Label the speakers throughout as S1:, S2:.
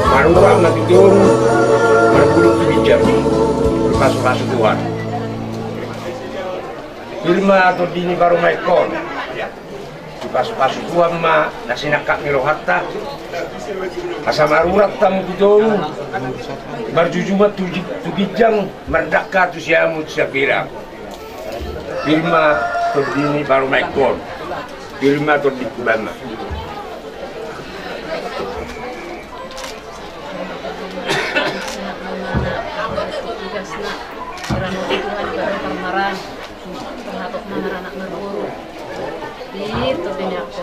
S1: Marurang na tidur, berbulu bijak, berpasukan Tuhan. Ilma atau dini baru maikon, pas-pas Tuhan ma nasinakak mirohatta, asa marurat tamu tidur, berjujumat tugijang merdaka tu siamut siapira. Ilma atau dini baru maikon, ilma atau dikubama.
S2: Anak guru dito din ako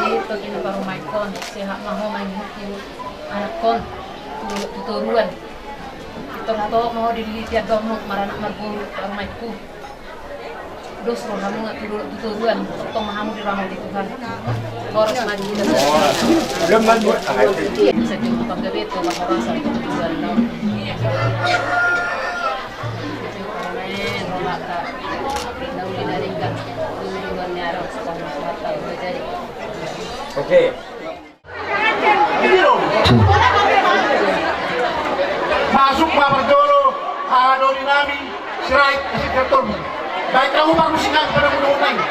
S2: dito ginaparumay ko siya maho may anak ko tuturuan ito to mo dilitiad daw mo maranak maguru parumay ko dos ro hamu nga tuturuan to mahamu di ramo di Tuhan oras magi na
S1: Leman mo
S2: sa tingin paggabi to makarasan ko tuturuan daw
S1: Oke.
S3: Masuk Pak Berdoro, Doni Nami, Sirait, Kasih Karton. Baik kamu bagus sinang pada gunung-gunung.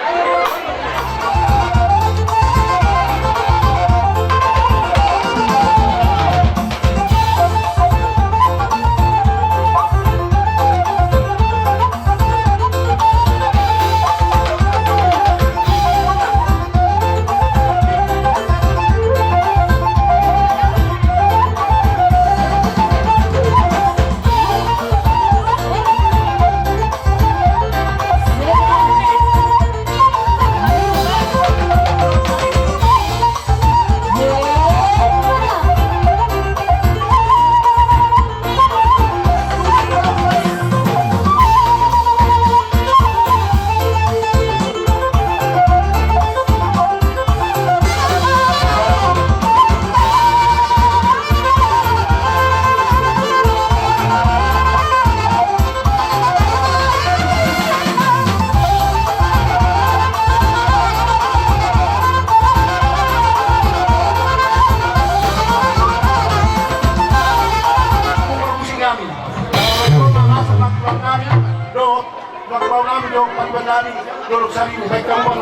S3: Baik kamu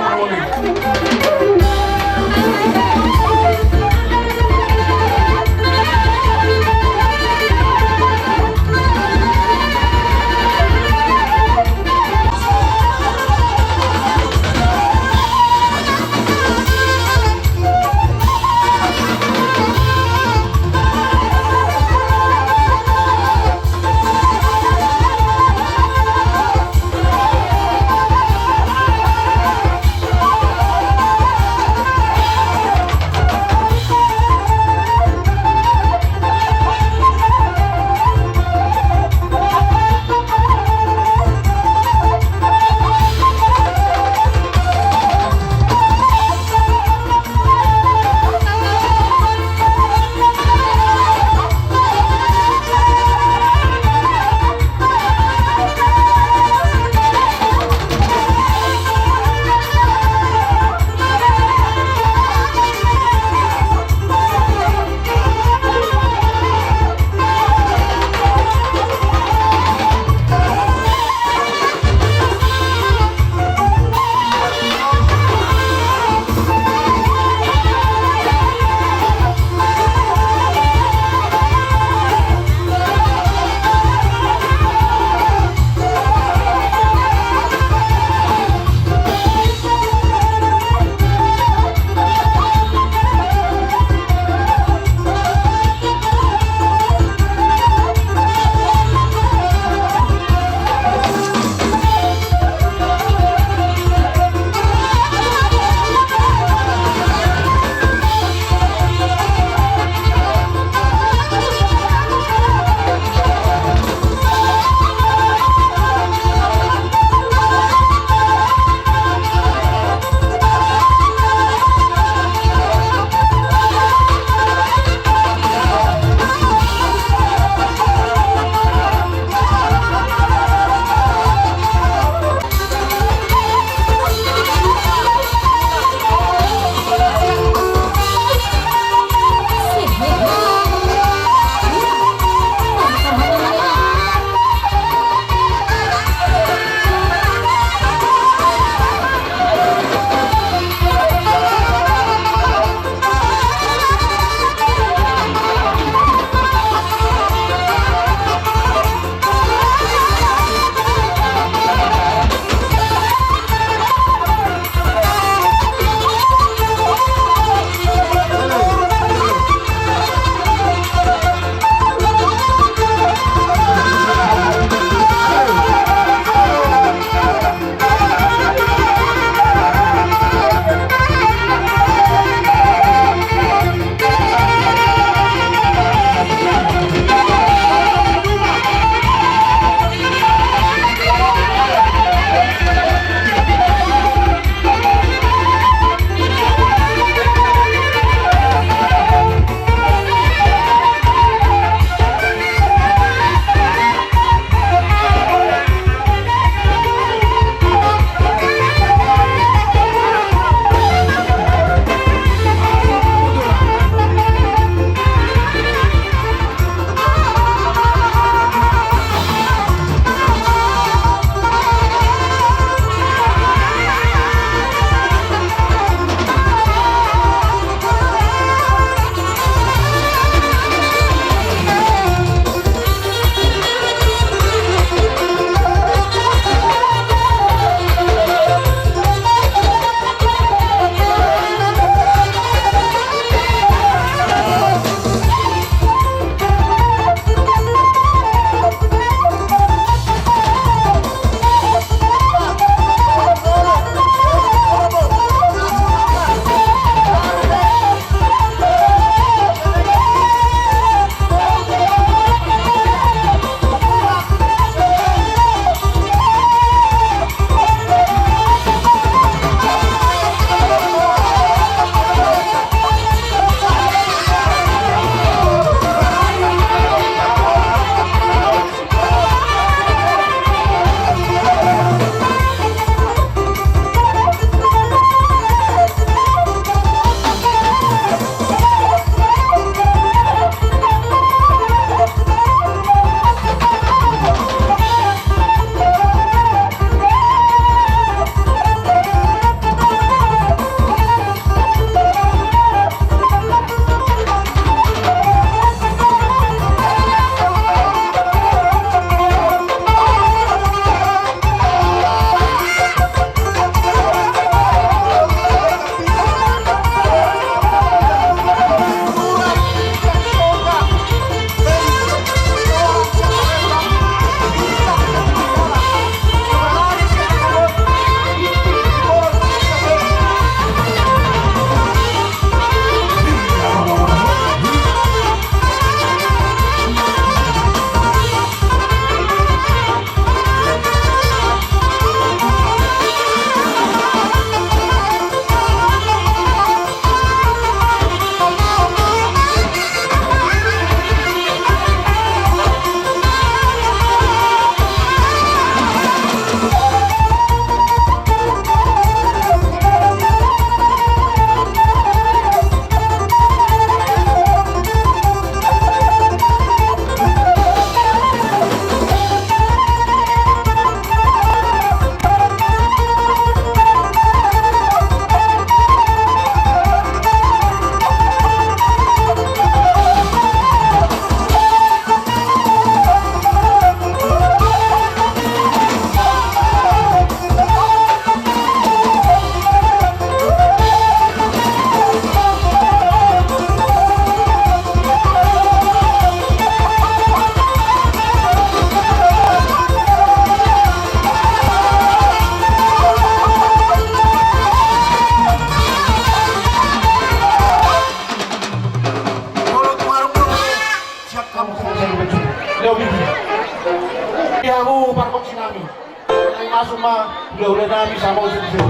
S3: udah nabi sama usir itu.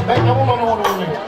S3: Baik kamu mau ngomongnya.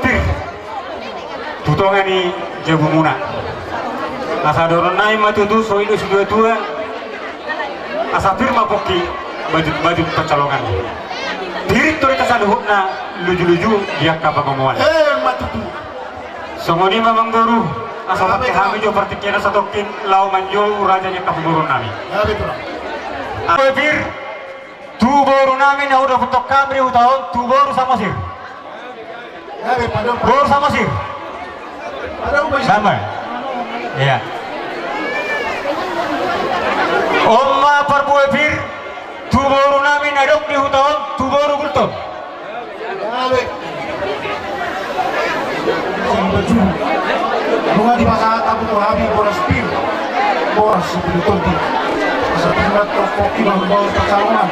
S4: pir tutongan ni jabu muna asa doron nai matutu so itu sudah tua asa pir mapoki baju pencalongan diri tu kita saduhna luju-luju dia kapangomuan
S3: matutu.
S4: songoni mamang doru asa pakai kami jo pertikian satokin lau manjo rajanya kapurun nami
S3: Betul.
S4: pir tu boru nami na udah foto kamri utahon tu boru sama sir boru sama sir sama iya Omma perbuah pir tu boru nami nadok di utahon tu boru gulton
S3: Bunga di masa tabu tu habis boras pir, boras sebelum tu. Setelah toko kibang bawa percalonan,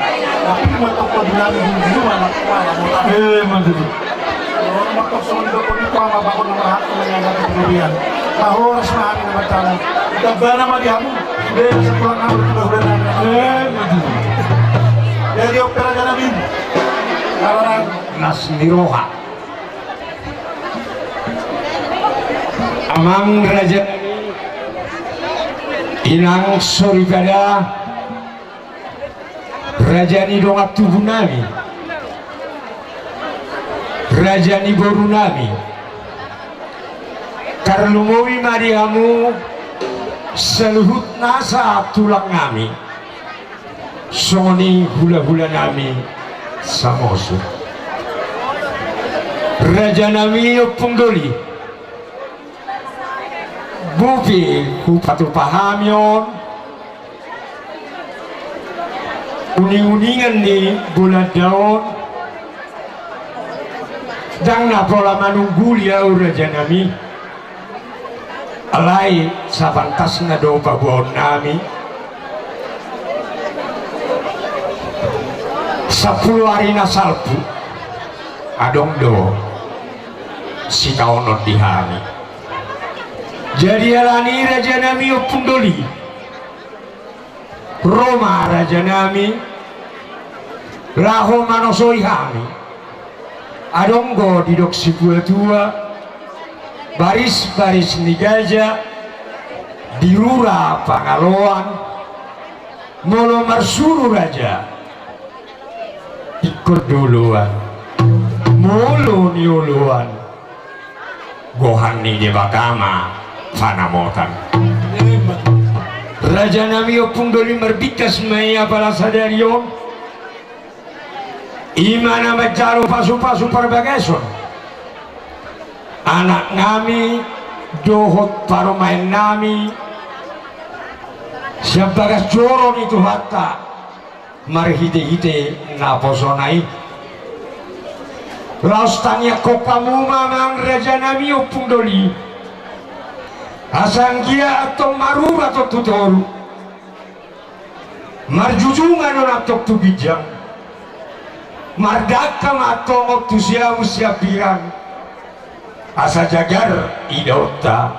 S3: tapi buat toko dinami dulu anak mana mantap. Orang makhluk semua itu pun itu ama bangun nomor satu menjaga kemudian. Bahwa semua nama calon. Tidak benar nama diamu. Dia sepulang nama sudah benar. Mantap. Jadi opera jangan bin. Karena
S1: Nasmiroha amang raja inang soribada raja ni dongak tubuh nami raja ni boru nami karlumowi mariamu seluhut nasa tulang nami soni hula-hula nami samosu raja nami punggoli bupi kupatu pahamion uning-uningan ni bulan daun dang na pola manungguli au raja nami alai sabantas na do pabuon nami 10 hari na salpu adong do si kaonon dihami jadi alani raja nami opundoli Roma raja nami raho manosoi hami adonggo didok si tua baris-baris nigaja dirura pangaloan molo marsuru raja ikut duluan molo niuluan gohan ni debakama panamotan raja nami opundoli merbikas maya palasadarion imana mencaro pasu-pasu perbagason anak nami dohot paromain nami sebagas joron itu hatta marhite-hite naposonai laos tanya kokamu mamang raja nami opundoli asanggia atau maru atau tutoru marjujungan atau tubijang mardakam atau ngotusia usiapiran asa jagar idota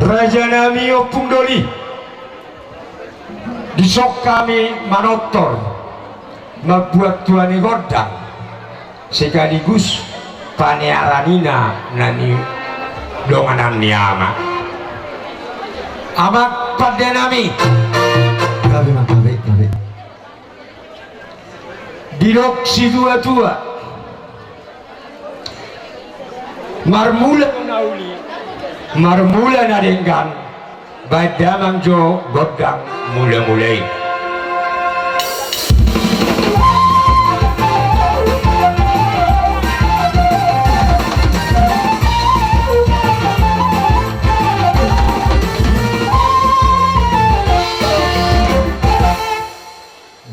S1: raja nami opundoli disok kami manotor membuat tuani godang sekaligus panearanina nani donganan niama amat pada nami kabe dirok si tua marmula nadenggan badamang jo godang mula-mulai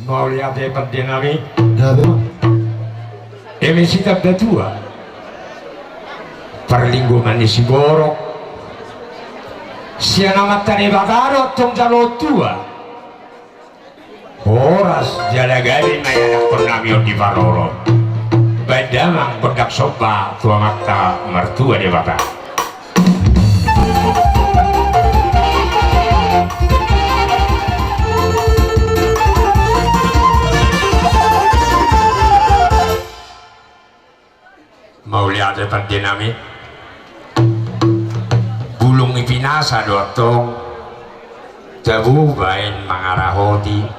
S1: mau lihat hebat dinami emisi tabda tua perlinggungan isi borok siana matane bagaro tong jalo tua horas jalagali mayanak pernamio di baroro badamang bedak soba tua mata mertua di bata mau lihat depan dinami bulung ipinasa dotong jabu bain mangarahodi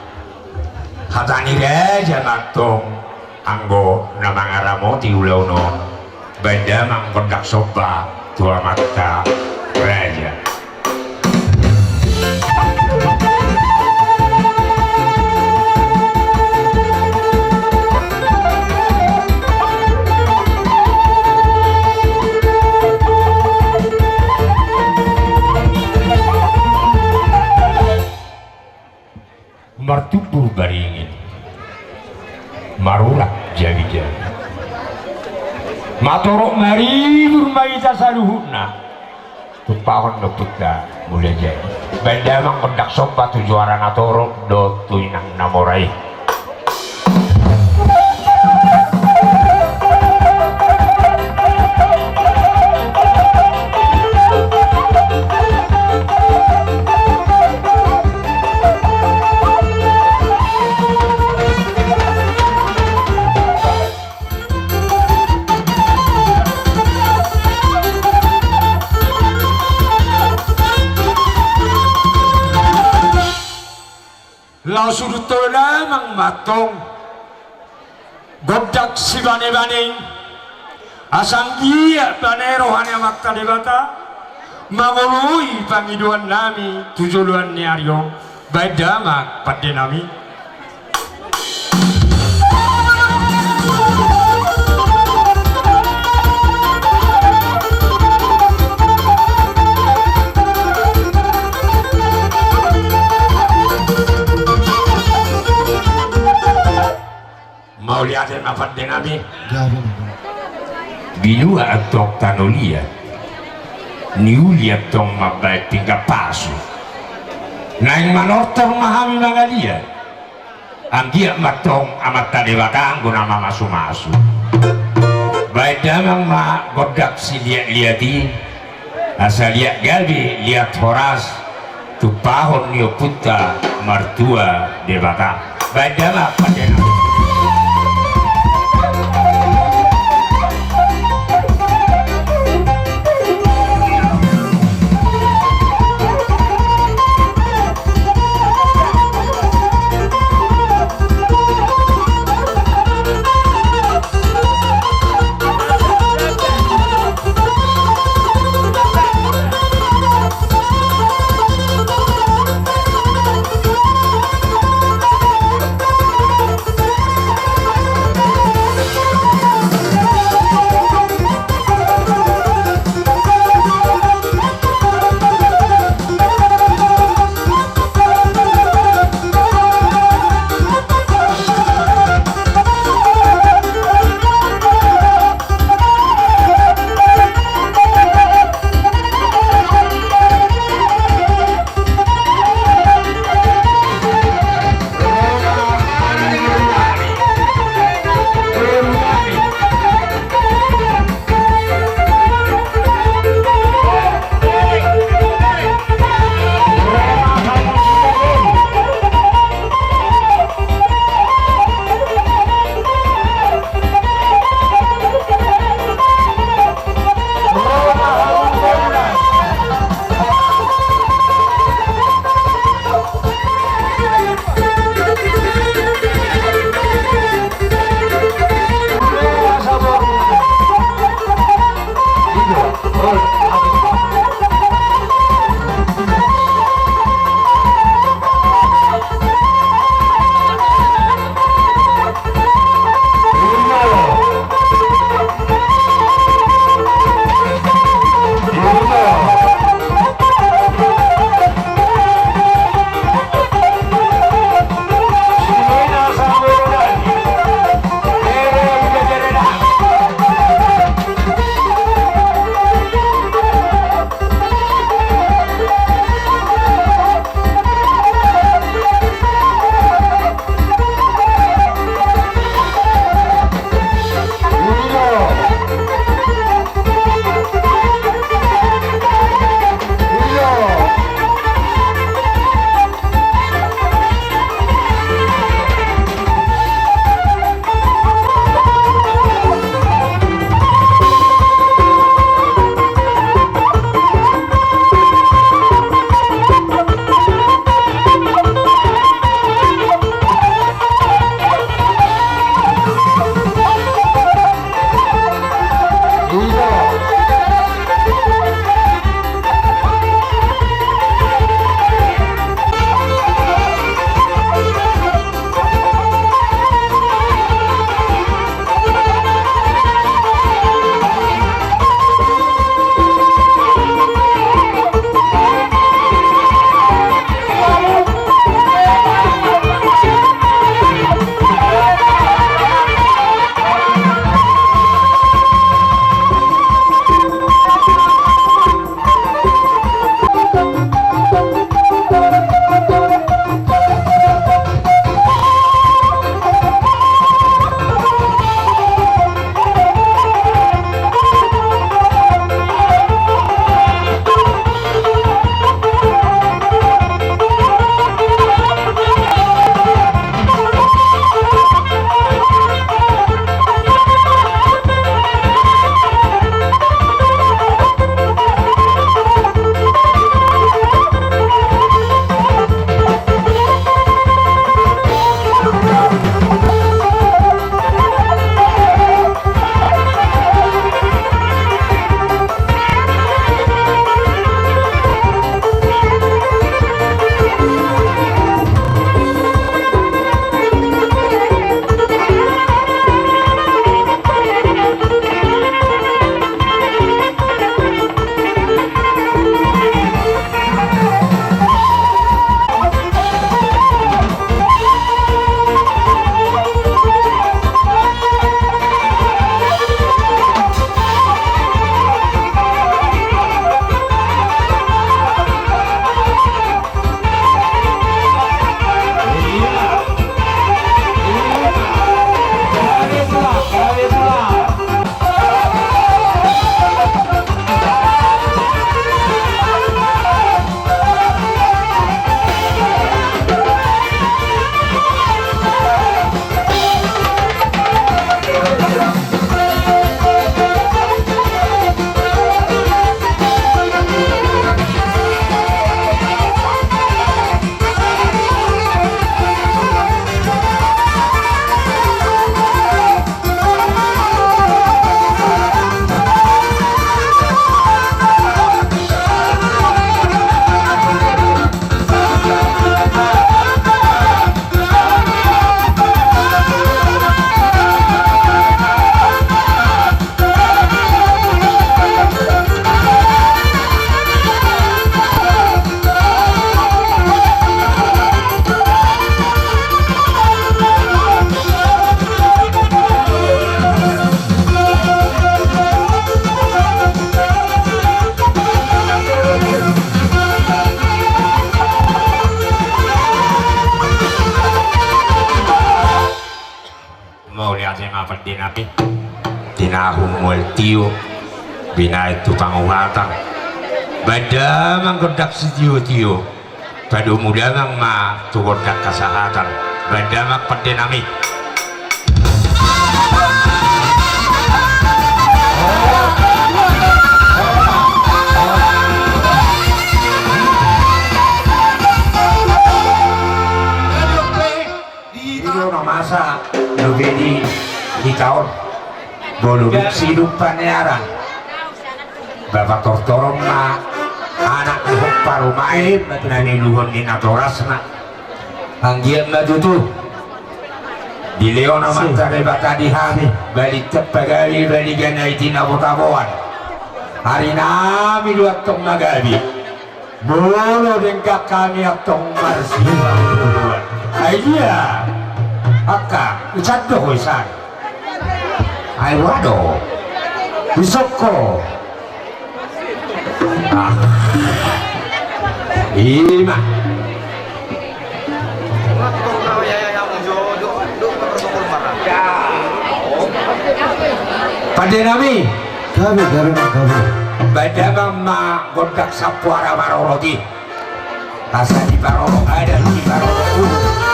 S1: hatani raja matong anggo na mangaramoti ulauno benda mangkondak soba tua mata raja martubur baringin marulah jadi-jadi matorok mari bermaita saluhuna tupahon noputda mulai jadi benda mangkondak sopa tujuaran atorok do tuinang namorai langsung tola mang matong godak si bane-bane asang dia bane rohani makta debata mangului pangiduan nami tujuan niaryo badamak pada nami mau lihat apa denami binua atau tanolia niulia tong mabai tinggal pasu naing manortor mahami mangalia anggia matong amat tadi bakang guna masu-masu baik damang ma godak si lihat-lihati asal lihat galbi lihat horas tu pahon nio puta martua de bakang baik damang pada tio binaik tutang ungatang bada manggodak si tio badu muda mang ma tugodak kasahatan bada mak pendenami masa lugedi di tahun bolu sidup panearan bapak tortorom ma anak luhuk parumae nani luhun inatorasna anggian madutu di leona mantare bata dihami balik tepagali balik ganai tina botaboan hari nami luat tong magabi bolo dengkak kami atong marsiwa buduan aidia Aka, icado ko isan. Ay wado. Bisok ko. Ima. Pada nami. Kami. Pada mama kontak sapuara maroroti. Asa di barorok ada di barorok.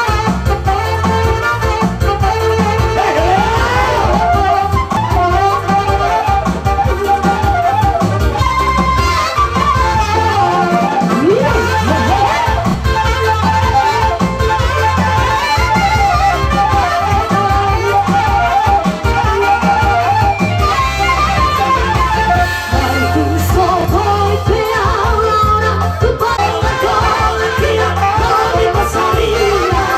S5: Sorry.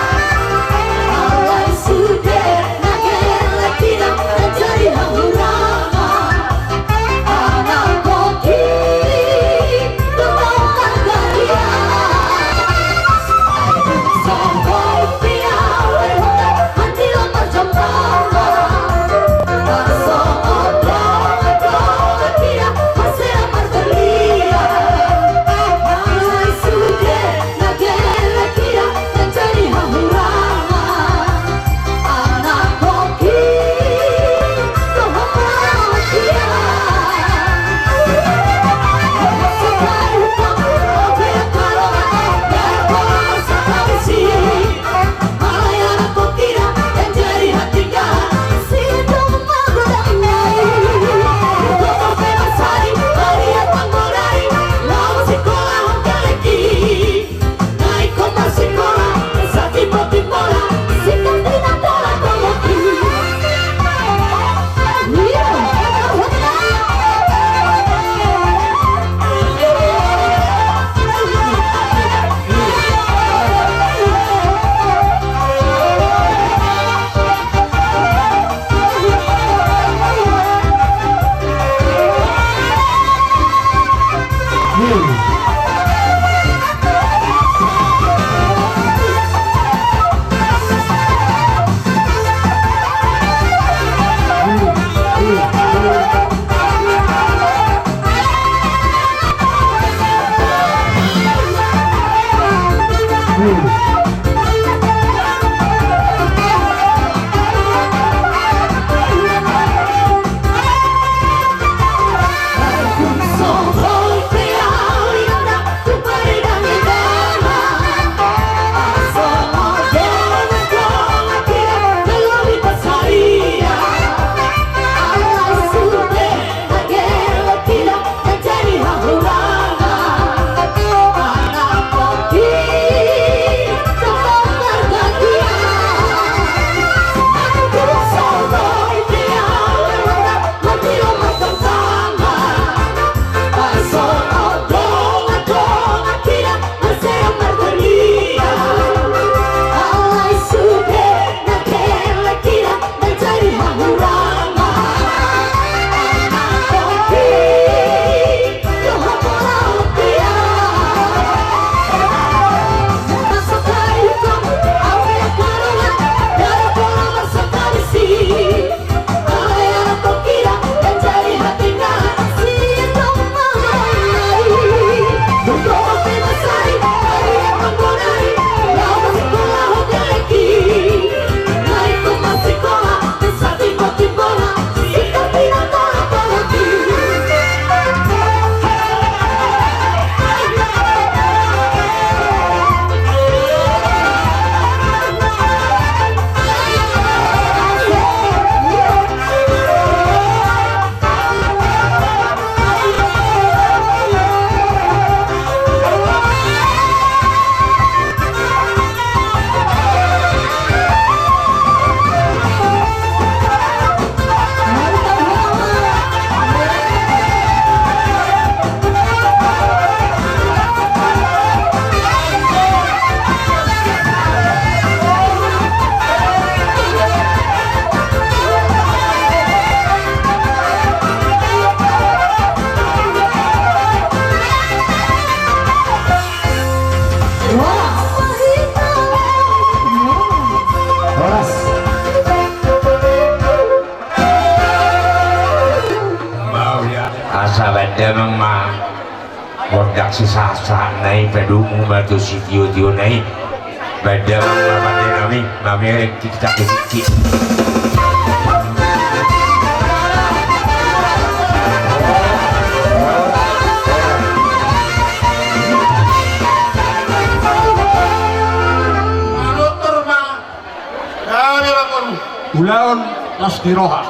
S1: asa benda mah bodak si sasa naik pedumu batu si tio naik benda mah benda nami kita kecil
S5: Ulaon lasdiroha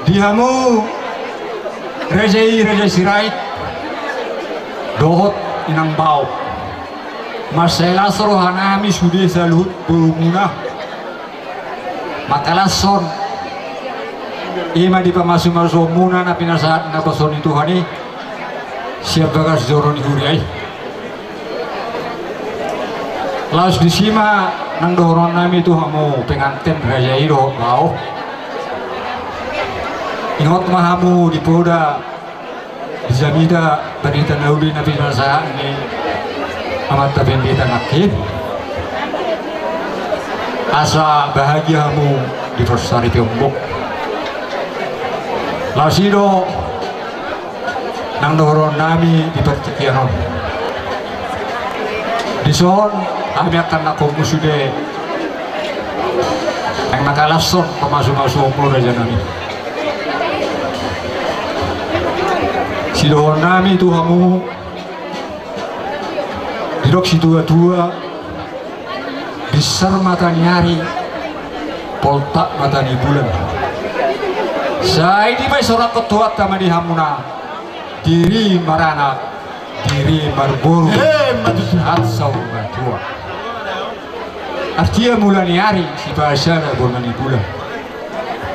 S5: dihamu rejei sirait dohot inang bau masela sorohanami sudah salut berumuna makalason ima di pamasu muna na pinasaat na bason itu hani siap bagas joron huriai laos disima nang doron nami itu hamu pengantin raja iro bau ingot mahamu di poda bisa mida berita nauli nabi nasa ini amat tabendita nakib asa bahagia hamu di persari piombok lasido nang doron nami di pertikianon di son kami akan aku musude yang nakalason pemasuk-masuk umur raja nami si dohon nami itu kamu didok si tua-tua besar mata nyari poltak mata ni bulan saya ini mai seorang ketua sama di hamuna diri marana diri marburu saat saudara tua artinya mulai hari si bahasa bermani bulan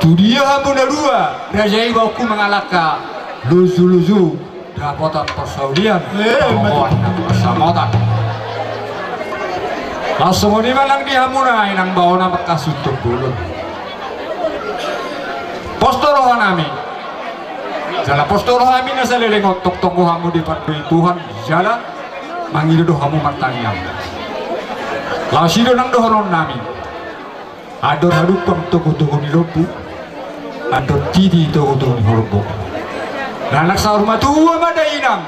S5: tu dia hamuna dua raja ibaku mengalahkan luzu dapotan persaudian mohon persamotan langsung ini malang di hamuna inang bawa nama kasutuk bulun postoro nami jalan postoro kami nasa lelengot tok tonggo hamu di padu Tuhan jalan mangido do hamu matanyam lasido nang dohonon nami ador hadupang toko-toko ni lopu ador tidi toko-toko ni horbo anak sahur matua mada inang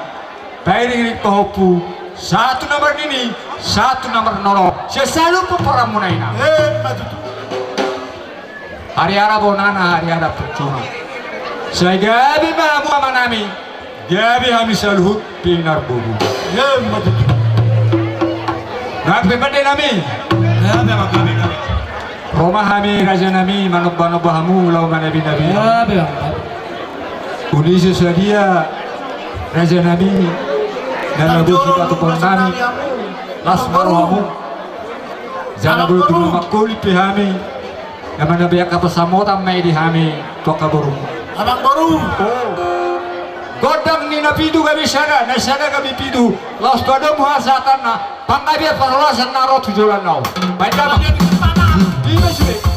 S5: pairing pahopu satu nomor ini satu nomor nolo selalu peperamuna inang hari ara bonana hari ara percuma saya gabi mahamu amanami gabi hami saluhut pinar bubu nak bepade nami Roma hami raja nami manok bahamu lau manabi nabi uni sesadia raja nabi dan lagu kita tupon nami las marohamu jangan boleh dulu makuli pihami yang mana biak kapasamotan may di hami toka baru
S3: abang baru
S5: godang ni napidu kami sana kami pidu las pada muhasatan na pangkabiat parolasan naro tujulan nau baik dah ini sudah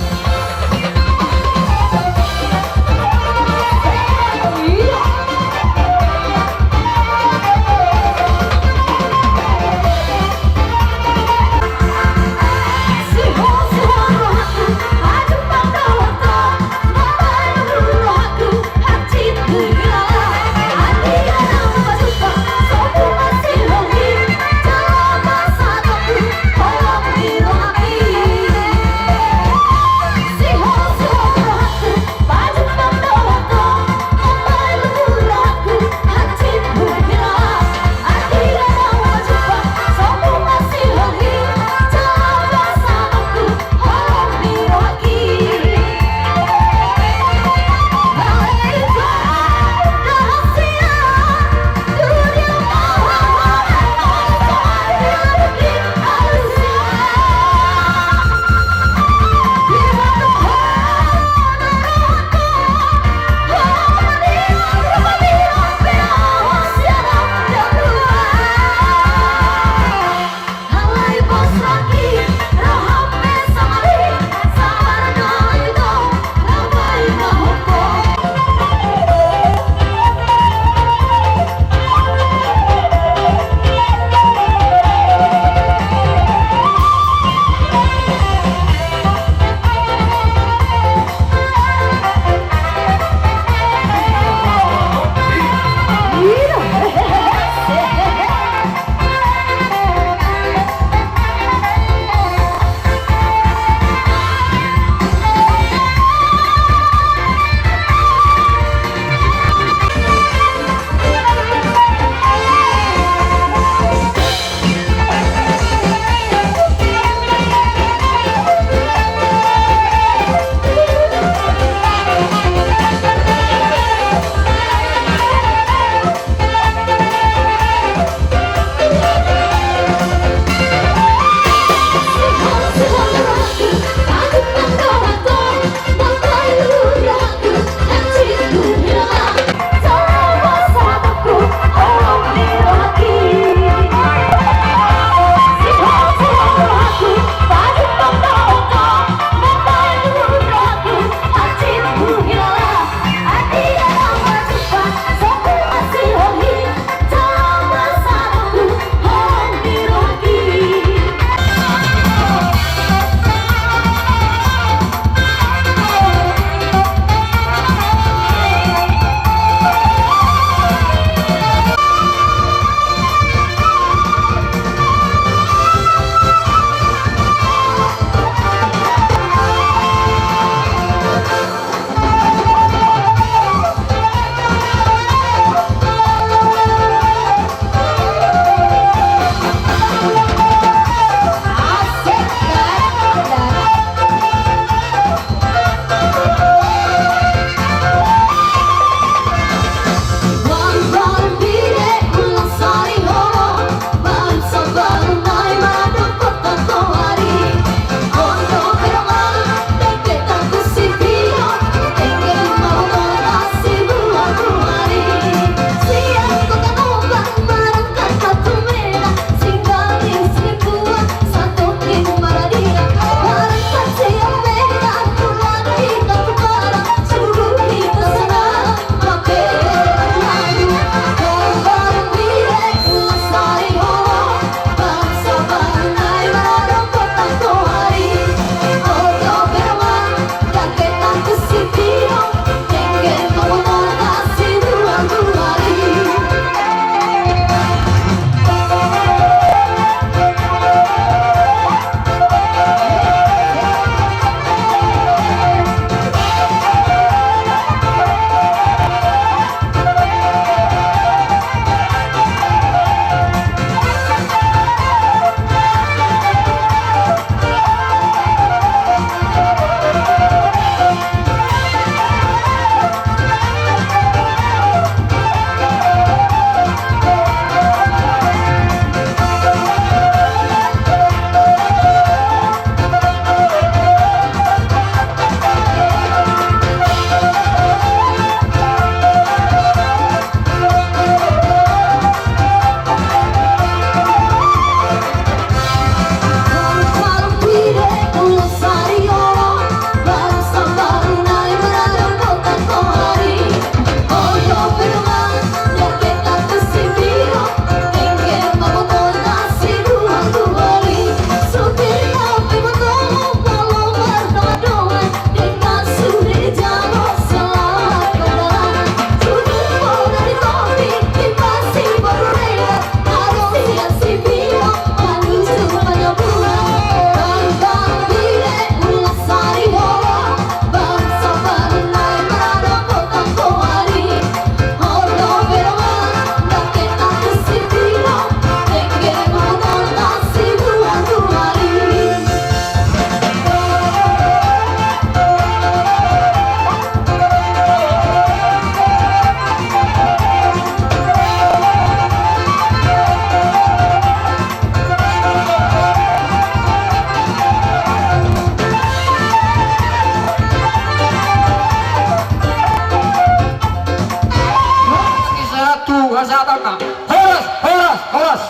S5: hasatan na. Horas, horas, horas.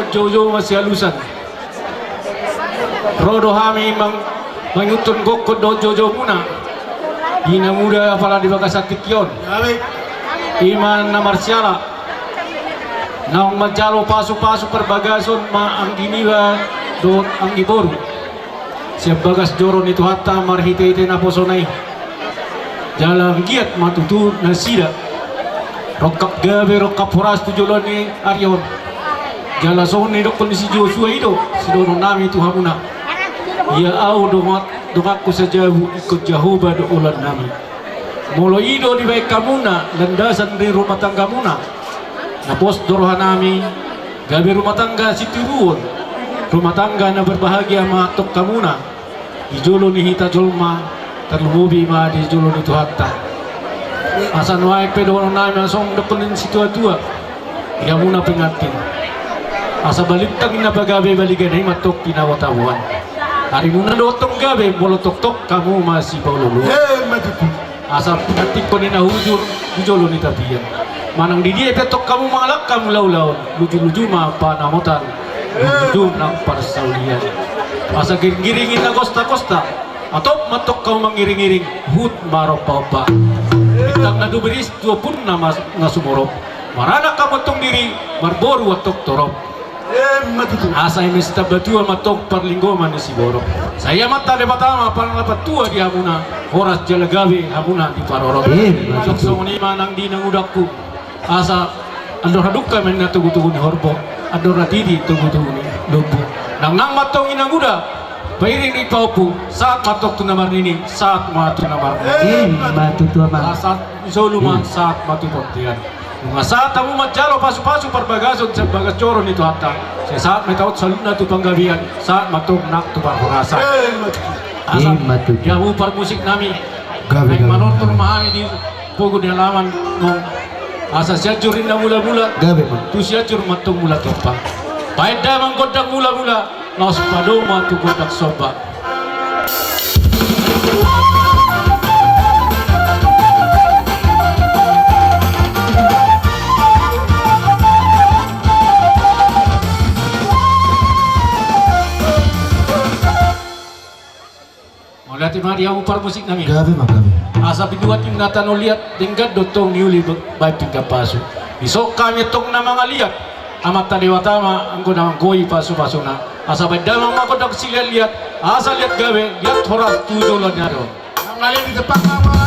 S6: Jojo masih halusan. Rodo hami mangutun gokko do Jojo muna. Ina muda apala di bagas sakit yon. Iman na marsiala. Naong majalo pasu-pasu perbagason ma ang giniwa do ang iboru. Siap bagas joron itu hatta marhite-hite na posonay. Jalan giat matutu na sida. Rokap gabe rokap horas tujulon ni Aryon. Jala soni dok kondisi Joshua itu sidono nami Tuhan muna. Ya au dongaku saja ikut Jehovah do ulan nami. Molo ido di baik kamuna landasan di rumah tangga muna. Na bos dorohan nami gabe rumah tangga situruon. Rumah tangga na berbahagia ma tok kamuna. Ijolo ni hita jolma terlubi ma di jolo ni tuhatta. Asan wae pedono nami langsung dekenin situa-tua. Ya muna pengatin. Asa balintang na bagabe baliganay matok pinawatawan. Hari muna dotong gabe molotok-tok kamu masih paululu. Asa pengatik ko ni nahujur ujolo ni tabiyan. Manang di dia petok kamu malak kamu laulaun. Luju-luju ma panamutan. Luju ng parsaulian. Asa giringin na kosta-kosta. Atau matok kamu mangiring-iring hut maropapa. Bintang na duberis tua pun nama nasumorop. Marana kamu tong diri marboru atok torop. Asa imesta batua matok perlinggoman di Siborok. Saya mata de pertama parang dapat tua di Hamuna. Horas jalagawi Hamuna di Parorok. Sok ni manang di nang udakku. Asa andor haduka men na tugu-tugu ni Horbo. Andor ratidi tugu-tugu ni Lumbu. Nang matong inang uda. Pairing ni paupu saat matok tu namar ini saat matu namar.
S7: Matu tua mah.
S6: Saat soluma saat matu pontian. Mga saat kamu majalo pasu-pasu perbagason sa bagas coron itu hatta. Sa saat may taot saluna tu panggabihan saat matok nak tu parhurasan. Asal jamu par musik nami. Ay manortor mahami di pogo di halaman ng asa siyajurin na mula-mula. Tu siyajur matong mula topa. Paeda manggodang mula-mula. Nos padoma tu godak soba. Lati Maria upar musik nami.
S7: Gabi mah gabi.
S6: Asa biduat yung natano liat tingkat dotong niuli bay pingkapaso. Isok kami tong na mga liat. Amat taliwatama ang kunang goy paso-paso na. Asa bay damang makodak sila liat. Asa liat gabi liat horas tujulan niya doon.
S3: Ang lalim di depan mga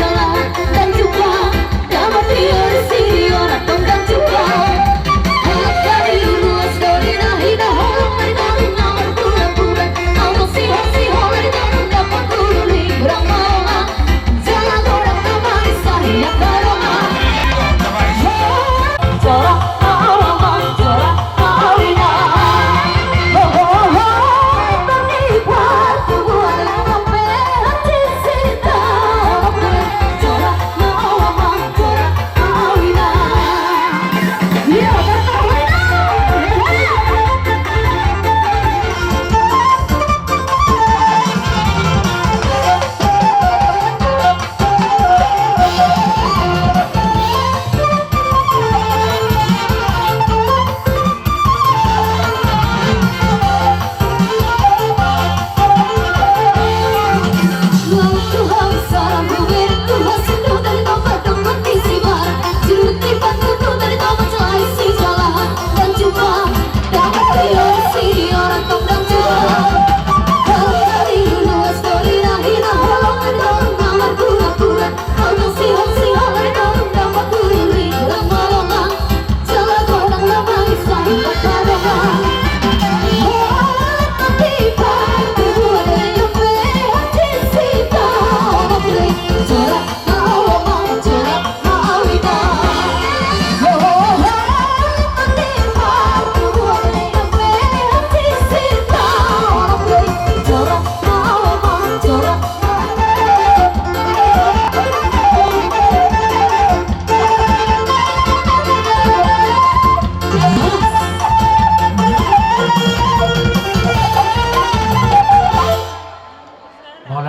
S8: Dari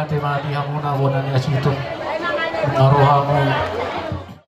S6: tema di hamuna bonani asitu ngarohamu